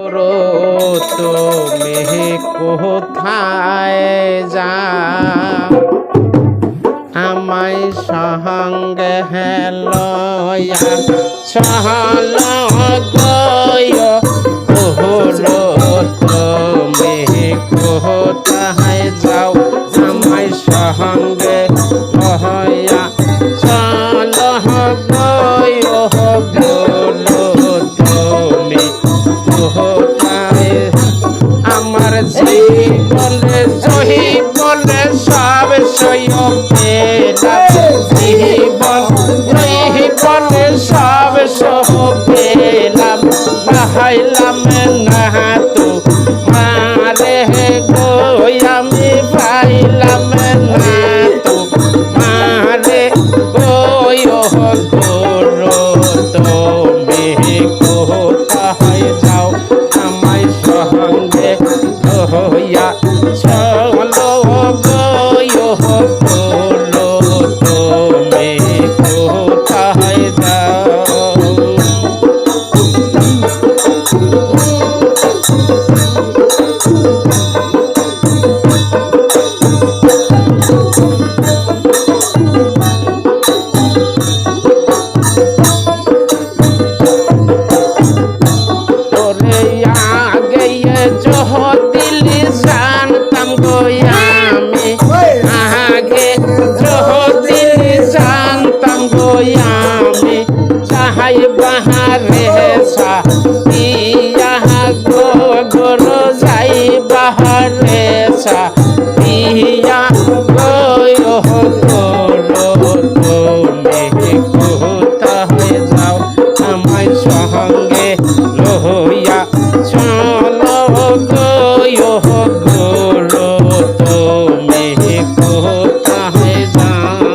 তুমি কোথায় যাও আমায় সঙ্গে লয়া চল তুমি কোথায় যাও আমায় সঙ্গে লয়া চল তুমি কোথায় আমার জীবনে সহি বলে সব সইব জীবন সহি বলে সব সহ পেলাম বাহাইলাম না তো মারে গো আমি পাইলাম না তো মারে গো তুমি কোথায় যাও আমায় সঙ্গে হইয়া চলো তুমি কোথায় যাও বাহারে সাইয়া গো গরো যাই বাহারে সাইয়া গো তুমি কোথায় যাও আমায় সঙ্গে লইয়া চলো গো তুমি কোথায় যাও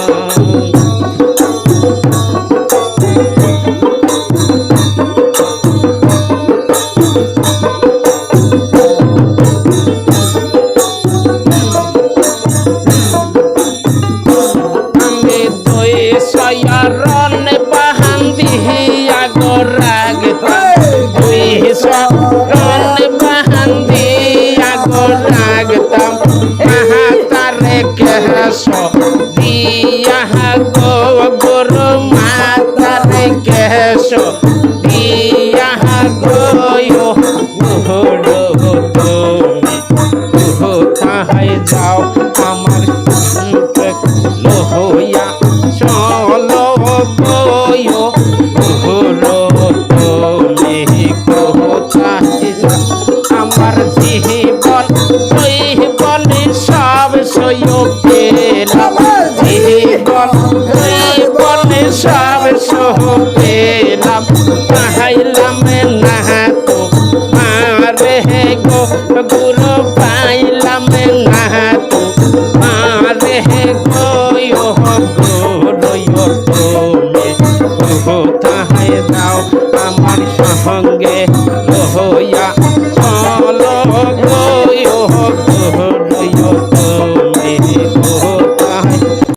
রন বাহান্দিয়া গোরাগতাম রন বাহান্দিয়া গোরাগতাম মাতারে কেশ দিয়া গো গুরু মাতারে কেশ দিয়া গো তুমি কোথায় যাও আমার লোহিয়া চলো তুমি কোথায় যাও আমার জীবন বলে সব সইব পেলাম জীবন বলে সব সহ পেলাম পাইলাম না তো মারে গো গুরু পাইলাম না তো মারে গো তুমি কোথায় যাও আমার সঙ্গে